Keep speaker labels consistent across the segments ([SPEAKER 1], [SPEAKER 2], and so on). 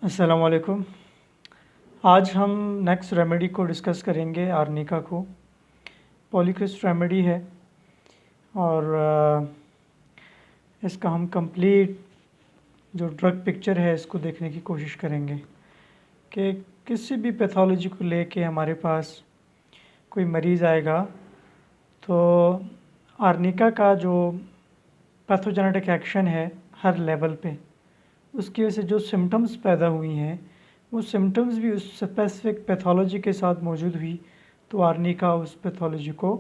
[SPEAKER 1] अस्सलाम वालेकुम। आज हम नेक्स्ट रेमेडी को डिस्कस करेंगे, आर्निका को। पॉलीक्रिस्ट रेमेडी है और इसका हम कंप्लीट जो ड्रग पिक्चर है इसको देखने की कोशिश करेंगे कि किसी भी पैथोलॉजी को लेके हमारे पास कोई मरीज़ आएगा तो आर्निका का जो पैथोजेनेटिक एक्शन है हर लेवल पे, उसकी वजह से जो सिम्टम्स पैदा हुई हैं वो सिम्टम्स भी उस स्पेसिफिक पैथोलॉजी के साथ मौजूद हुई तो आर्निका उस पैथोलॉजी को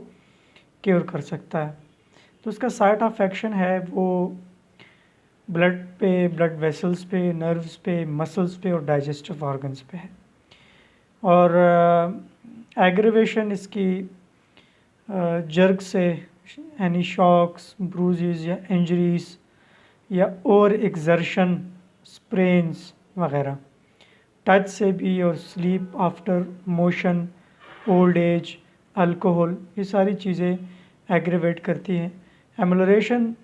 [SPEAKER 1] क्योर कर सकता है। तो उसका साइट ऑफ एक्शन है वो ब्लड पे, ब्लड वेसल्स पे, नर्व्स पे, मसल्स पे और डाइजेस्टिव ऑर्गन्स पे है। और एग्रीवेशन इसकी जर्ग से यानी शॉक्स, ब्रूजेस या इंजरीज या ओवर एक्सर्शन, स्प्रेन्स वगैरह, टच से भी, और sleep after motion, old age, alcohol, ये सारी चीज़ें एग्रीवेट करती हैं। एमलोरेशन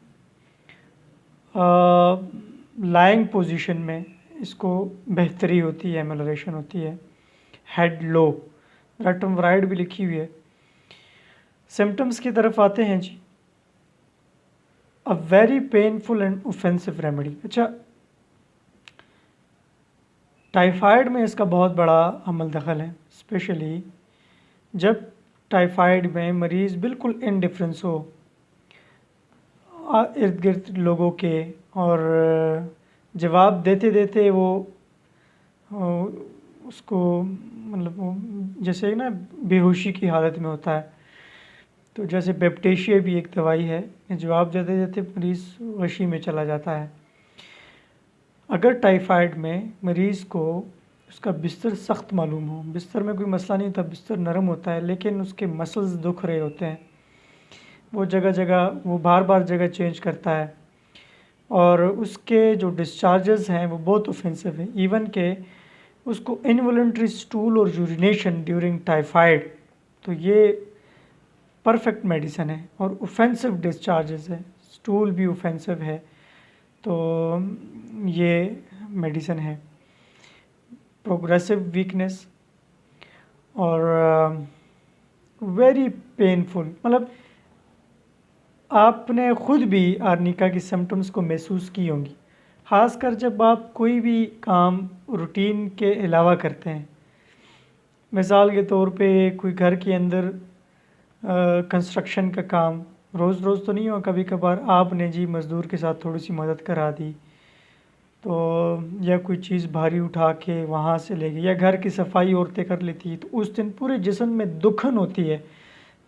[SPEAKER 1] लाइंग पोजीशन में इसको बेहतरी होती है, एमलोरेशन होती है। हेड लो, रेटमवाराइड भी लिखी हुई है। सिम्टम्स की तरफ आते हैं जी। A very painful and offensive remedy. अच्छा, टाइफाइड में इसका बहुत बड़ा अमल दखल है, स्पेशली जब टाइफाइड में मरीज़ बिल्कुल इनडिफरेंस हो इर्द गिर्द लोगों के, और जवाब देते देते वो उसको मतलब वो जैसे ना बेहोशी की हालत में होता है। तो जैसे बेप्टेशिया भी एक दवाई है, जवाब देते देते मरीज़ वशी में चला जाता है। अगर टाइफाइड में मरीज़ को उसका बिस्तर सख्त मालूम हो, बिस्तर में कोई मसला नहीं होता, बिस्तर नरम होता है, लेकिन उसके मसल्स दुख रहे होते हैं, वो जगह जगह वो बार बार जगह चेंज करता है, और उसके जो डिस्चार्जेस हैं वो बहुत ऑफेंसिव हैं, इवन के उसको इनवॉलंटरी स्टूल और यूरिनेशन ड्यूरिंग टाइफाइड, तो ये परफेक्ट मेडिसिन है। और ऑफेंसिव डिस्चार्जेस है, स्टूल भी ऑफेंसिव है, तो ये मेडिसिन है। प्रोग्रेसिव वीकनेस और वेरी पेनफुल, मतलब आपने ख़ुद भी आर्निका की सिम्टम्स को महसूस की होंगी, ख़ासकर जब आप कोई भी काम रूटीन के अलावा करते हैं। मिसाल के तौर पे कोई घर के अंदर कंस्ट्रक्शन का काम, रोज़ रोज़ तो नहीं हो, कभी कभार आपने जी मज़दूर के साथ थोड़ी सी मदद करा दी, तो या कोई चीज़ भारी उठा के वहाँ से ले गई, या घर की सफाई औरतें कर लेती, तो उस दिन पूरे जिस्म में दुखन होती है,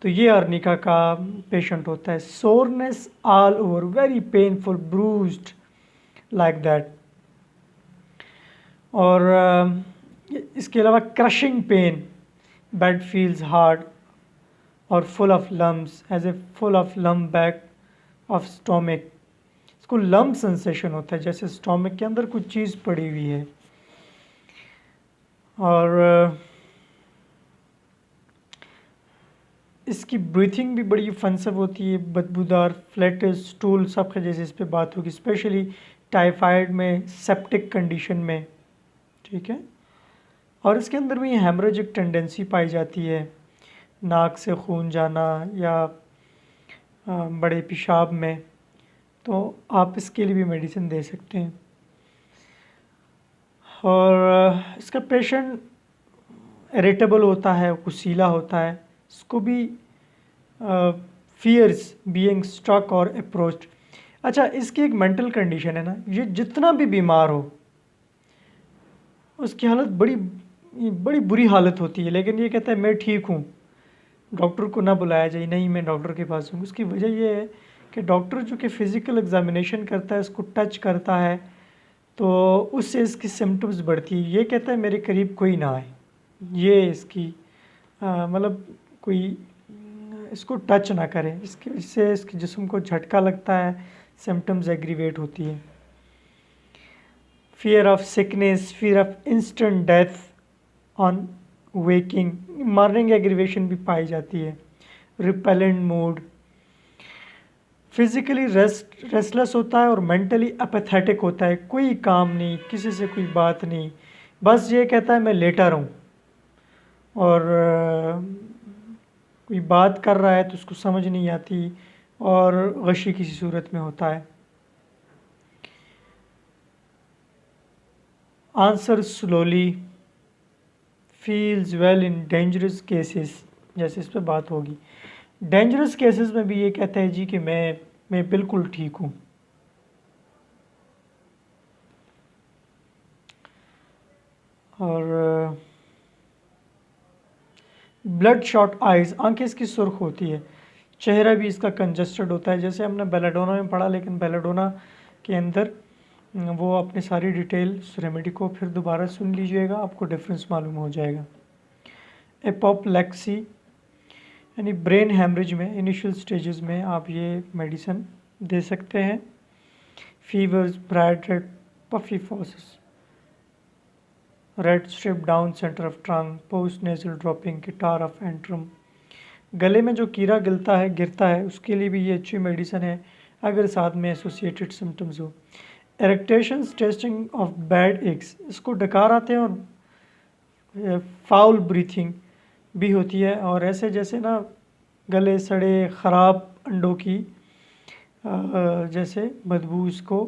[SPEAKER 1] तो ये आर्निका का पेशेंट होता है। Soreness all over, very painful, bruised like that. और इसके अलावा crushing pain, bed feels hard और full of lumps, as a full of lump back of stomach. इसको लम सेंसेशन होता है, जैसे स्टोमिक के अंदर कुछ चीज़ पड़ी हुई है। और इसकी ब्रीथिंग भी बड़ी ऑफेंसिव होती है, बदबूदार, फ्लैट स्टूल, सब का जैसे इस पर बात होगी, स्पेशली टाइफाइड में, सेप्टिक कंडीशन में, ठीक है। और इसके अंदर भी हेमरेजिक टेंडेंसी पाई जाती है, नाक से खून जाना या बड़े पेशाब में, तो आप इसके लिए भी मेडिसिन दे सकते हैं। और इसका पेशेंट इरिटेबल होता है, गुस्सीला होता है, इसको भी फियर्स बीइंग स्ट्रक और अप्रोच्ड। अच्छा, इसकी एक मेंटल कंडीशन है ना, ये जितना भी बीमार हो उसकी हालत बड़ी बड़ी बुरी हालत होती है, लेकिन ये कहता है मैं ठीक हूँ, डॉक्टर को ना बुलाया जाए, नहीं मैं डॉक्टर के पास हूँ। उसकी वजह ये है कि डॉक्टर जो कि फ़िज़िकल एग्जामिनेशन करता है, उसको टच करता है, तो उससे इसकी सिम्टम्स बढ़ती है। ये कहता है मेरे करीब कोई ना आए, ये इसकी मतलब कोई इसको टच ना करे, इससे इसके जिस्म को झटका लगता है, सिम्टम्स एग्रीवेट होती है। Fear of sickness, fear of instant death on waking, morning aggravation भी पाई जाती है। रिपेलेंट मूड, फिजिकली रेस्टलेस होता है और मेंटली अपेथेटिक होता है, कोई काम नहीं, किसी से कोई बात नहीं, बस ये कहता है मैं लेटा रहूं। और कोई बात कर रहा है तो उसको समझ नहीं आती और गशी किसी सूरत में होता है। Answer slowly, feels well in dangerous cases, जैसे इस पे बात होगी। डेंजरस केसेस में भी ये कहता है जी कि मैं बिल्कुल ठीक हूँ। और ब्लड शॉट आइज़, आंखें इसकी सुर्ख होती है, चेहरा भी इसका कंजस्टेड होता है, जैसे हमने बेलाडोना में पढ़ा, लेकिन बेलाडोना के अंदर वो अपनी सारी डिटेल उस रेमेडी को फिर दोबारा सुन लीजिएगा, आपको डिफरेंस मालूम हो जाएगा। एपोप्लेक्सी यानी ब्रेन हेमरेज में इनिशियल स्टेजेस में आप ये मेडिसिन दे सकते हैं। Fevers, bright red, puffy fauces, red strip down centre of tongue, post nasal dropping, catarrh of antrum, गले में जो कीड़ा गिरता है उसके लिए भी ये अच्छी मेडिसिन है अगर साथ में एसोसिएटेड सिम्टम्स हो। इरेक्टेशन, टेस्टिंग ऑफ बैड एग्स, इसको डकार आते हैं और फाउल ब्रीथिंग भी होती है, और ऐसे जैसे ना गले सड़े ख़राब अंडों की जैसे बदबू इसको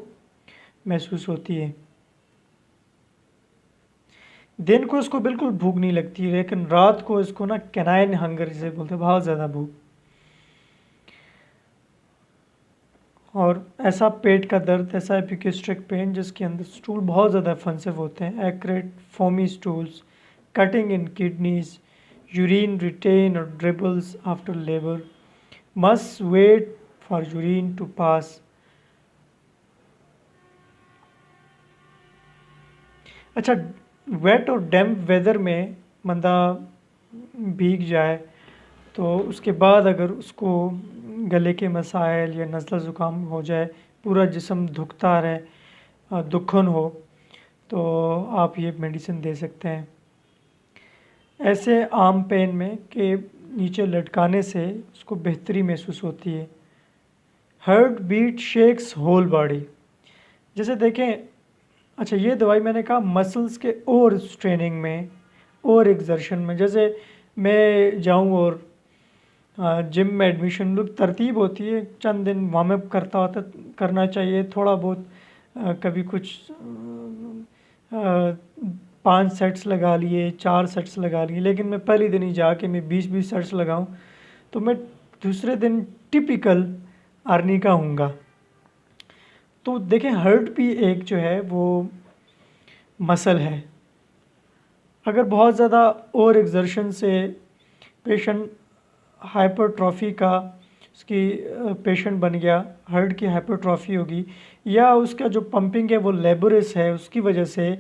[SPEAKER 1] महसूस होती है। दिन को इसको बिल्कुल भूख नहीं लगती, लेकिन रात को इसको ना कैनाइन हंगर जिसे बोलते हैं, बहुत ज़्यादा भूख। और ऐसा पेट का दर्द, ऐसा एपिगैस्ट्रिक पेन जिसके अंदर स्टूल बहुत ज़्यादा ऑफेंसिव होते हैं, acrid foamy stools, cutting in kidneys, urine retain और dribbles after labour, must wait for urine to pass. अच्छा, वेट और डैम्प वेदर में बंदा भीग जाए तो उसके बाद अगर उसको गले के मसाइल या नज़ला ज़ुकाम हो जाए, पूरा जिस्म दुखता रहे, दुखन हो, तो आप ये मेडिसिन दे सकते हैं। ऐसे आम पेन में कि नीचे लटकाने से उसको बेहतरी महसूस होती है। Heart beat shakes whole body, जैसे देखें, अच्छा ये दवाई मैंने कहा मसल्स के ओवर स्ट्रेनिंग में, ओवर एक्सर्शन में, जैसे मैं जाऊं और जिम में एडमिशन लूँ, तरतीब होती है, चंद दिन वार्म अप करना चाहिए, थोड़ा बहुत कभी कुछ 5 सेट्स लगा लिए, 4 सेट्स लगा लिए, लेकिन मैं पहले दिन ही जाके मैं 20-20 सेट्स लगाऊं तो मैं दूसरे दिन टिपिकल आर्नी का हूँगा। तो देखें, हार्ट भी एक जो है वो मसल है, अगर बहुत ज़्यादा ओवर एक्सर्शन से पेशेंट हाइपरट्रॉफी का उसकी पेशेंट बन गया, हार्ट की हाइपरट्रॉफी होगी, या उसका जो पंपिंग है वो लेबोरस है, उसकी वजह से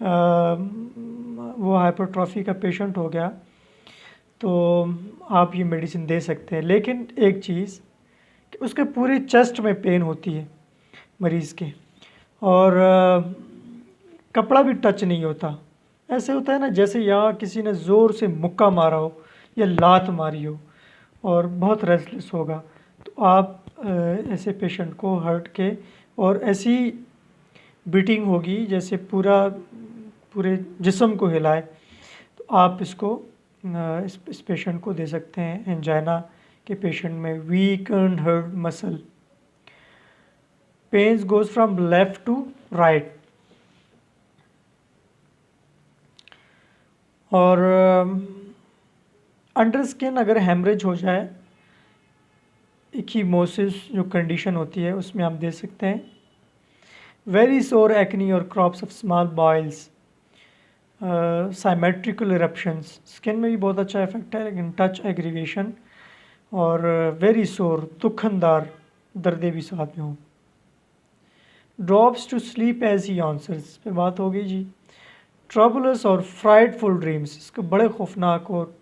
[SPEAKER 1] वो हाइपरट्रॉफी का पेशेंट हो गया, तो आप ये मेडिसिन दे सकते हैं। लेकिन एक चीज़ कि उसके पूरे चेस्ट में पेन होती है मरीज़ के, और कपड़ा भी टच नहीं होता, ऐसे होता है ना जैसे यहाँ किसी ने ज़ोर से मुक्का मारा हो या लात मारी हो, और बहुत रेस्टलेस होगा। तो आप ऐसे पेशेंट को हार्ट के, और ऐसी बीटिंग होगी जैसे पूरे जिस्म को हिलाए, तो आप इसको इस पेशेंट को दे सकते हैं। एंजाइना के पेशेंट में weakened heart muscle, pains goes from left to right, और अंडर स्किन अगर हेमरेज हो जाए, इकीमोसिस जो कंडीशन होती है उसमें आप दे सकते हैं। वेरी सोर एक्नी और crops of small boils, symmetrical eruptions, skin में भी बहुत अच्छा इफेक्ट है, लेकिन टच एग्रीवेशन और वेरी सोर दुखनदार दर्दे भी साथ में हों। Drops to sleep as he answers पे बात हो गई जी। ट्रबुलस और फ्राइडफुल ड्रीम्स, इसके बड़े खौफनाक और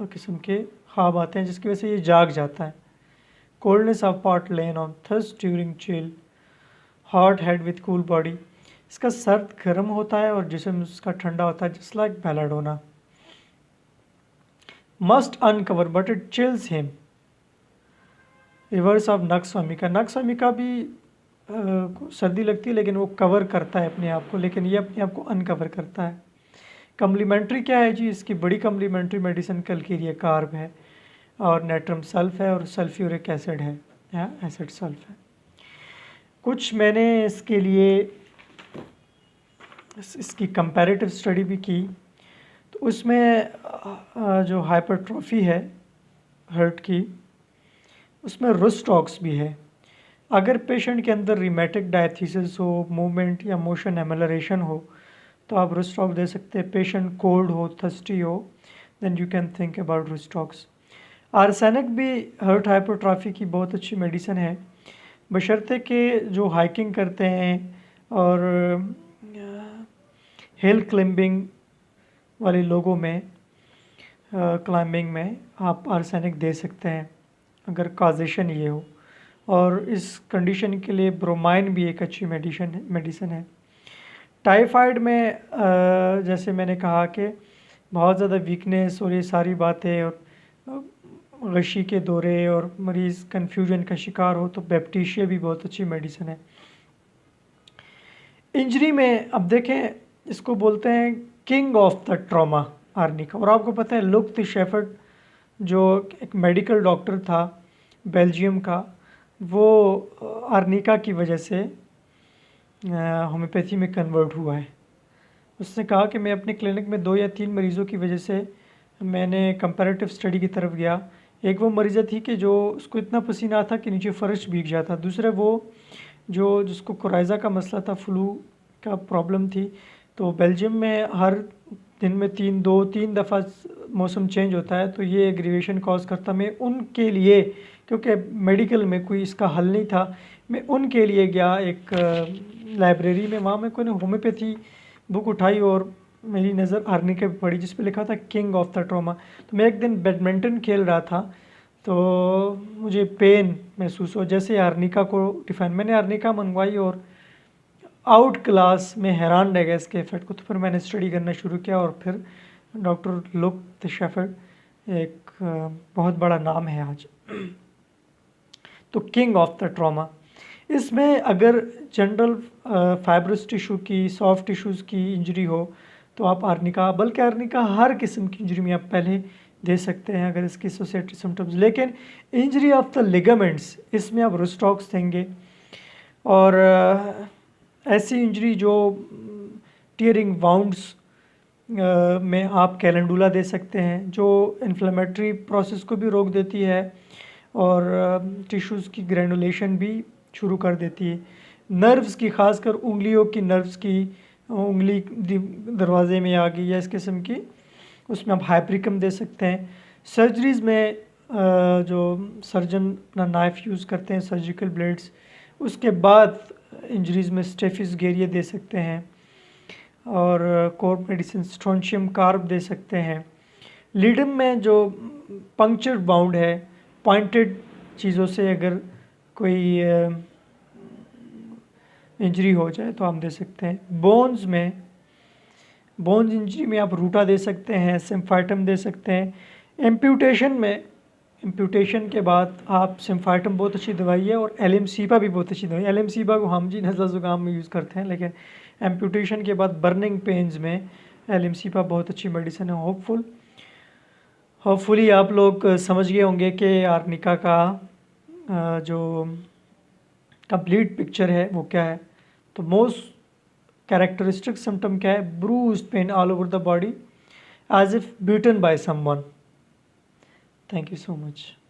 [SPEAKER 1] किस्म के ख्वाब आते हैं जिसकी वजह से ये जाग जाता है। Coldness of pot lane on thirst during chill, hot head with cool body, इसका सर्द गर्म होता है और जिस्म इसका ठंडा होता है, just like belladonna. Must uncover but it chills him, reverse of nux vomica भी सर्दी लगती है लेकिन वो कवर करता है अपने आप को, लेकिन ये अपने आप को अनकवर करता है। कम्प्लीमेंट्री क्या है जी, इसकी बड़ी कम्प्लीमेंट्री मेडिसिन कैल्केरिया कार्ब है और नेट्रम सल्फ है और सल्फ्यूरिक एसिड है या एसिड सल्फ है। कुछ मैंने इसके लिए इसकी कंपैरेटिव स्टडी भी की, तो उसमें जो हाइपरट्रॉफी है हार्ट की, उसमें रुस्टॉक्स भी है। अगर पेशेंट के अंदर रिमेटिक डायथीसिस हो, मूवमेंट या मोशन एमलरेशन हो, तो आप रुस्टॉक दे सकते हैं। पेशेंट कोल्ड हो, थर्स्टी हो, then you can think about rhus tox. Arsenic भी हार्ट हाइपरट्रॉफी की बहुत अच्छी मेडिसिन है, बशर्ते कि जो हाइकिंग करते हैं और हिल क्लाइंबिंग वाले लोगों में क्लाइंबिंग में आप आर्सेनिक दे सकते हैं अगर काजेशन ये हो। और इस कंडीशन के लिए ब्रोमाइन भी एक अच्छी मेडिसिन है। टाइफाइड में जैसे मैंने कहा कि बहुत ज़्यादा वीकनेस और ये सारी बातें और गशी के दौरे और मरीज़ कन्फ्यूजन का शिकार हो, तो बैप्टीशिया भी बहुत अच्छी मेडिसिन है। इंजरी में अब देखें, इसको बोलते हैं king of the trauma arnica. और आपको पता है लुक द शेफर्ड जो एक मेडिकल डॉक्टर था बेल्जियम का, वो आर्निका की वजह से होम्योपैथी में कन्वर्ट हुआ है। उसने कहा कि मैं अपने क्लिनिक में 2 या 3 मरीज़ों की वजह से मैंने कंपैरेटिव स्टडी की तरफ गया। एक वो मरीज़ा थी कि जो उसको इतना पसीना आता कि नीचे फ़र्श भीग जाता। दूसरा वो जिसको कोराइज़ा का मसला था, फ्लू का प्रॉब्लम थी। तो बेल्जियम में हर दिन में 2-3 दफ़ा मौसम चेंज होता है, तो ये एग्रीवेशन कॉज करता। मैं उनके लिए, क्योंकि मेडिकल में कोई इसका हल नहीं था, मैं उनके लिए गया एक लाइब्रेरी में। वहाँ मैं कोई होम्योपैथी बुक उठाई और मेरी नज़र आर्निका पे पड़ी जिस पे लिखा था किंग ऑफ द ट्रॉमा। तो मैं एक दिन बैडमिंटन खेल रहा था, तो मुझे पेन महसूस हुआ, जैसे आर्निका को डिफाइन मैंने आर्निका मंगवाई और आउट क्लास में हैरान रह गया इसके इफेक्ट को। तो फिर मैंने स्टडी करना शुरू किया और फिर डॉक्टर लुक द शेफर्ड एक बहुत बड़ा नाम है आज। तो किंग ऑफ द ट्रॉमा, इसमें अगर जनरल फाइब्रस टिशू की, सॉफ्ट टिश्यूज़ की इंजरी हो तो आप आर्निका, बल्कि आर्निका हर किस्म की इंजरी में आप पहले दे सकते हैं अगर इसकी एसोसिएटेड सिम्टम्स। लेकिन इंजरी ऑफ द लिगामेंट्स, इसमें आप रुस्टॉक्स देंगे। और ऐसी इंजरी जो टियरिंग वाउंड्स में आप कैलेंडुला दे सकते हैं, जो इन्फ्लेमेटरी प्रोसेस को भी रोक देती है और टिश्यूज़ की ग्रैनुलेशन भी शुरू कर देती है। नर्व्स की, खासकर उंगलियों की नर्व्स की, उंगली दरवाजे में आ गई या इस किस्म की, उसमें आप हाइपरिकम दे सकते हैं। सर्जरीज़ में जो सर्जन अपना नाइफ़ यूज़ करते हैं, सर्जिकल ब्लेड्स, उसके बाद इंजरीज़ में स्टेफिस गेरिया दे सकते हैं और कोर मेडिसिन स्ट्रोंशियम कार्ब दे सकते हैं। लीडम में जो पंक्चर बाउंड है, पॉइंटेड चीज़ों से अगर कोई इंजरी हो जाए तो हम दे सकते हैं। बोन्स इंजरी में आप रूटा दे सकते हैं, सिम्फाइटम दे सकते हैं। एम्प्यूटेशन के बाद आप सिम्फाइटम बहुत अच्छी दवाई है और एलिमसीपा भी बहुत अच्छी दवाई है। एलिमसीपा को हम जी नज़ला ज़ुकाम में यूज़ करते हैं, लेकिन एम्प्यूटेशन के बाद बर्निंग पेन्स में एलिमसीपा बहुत अच्छी मेडिसिन है। होपफुली आप लोग समझ गए होंगे कि आर्निका का जो कंप्लीट पिक्चर है वो क्या है। तो मोस्ट कैरेक्टरिस्टिक सिम्टम क्या है? Bruised pain all over the body as if beaten by someone. Thank you so much.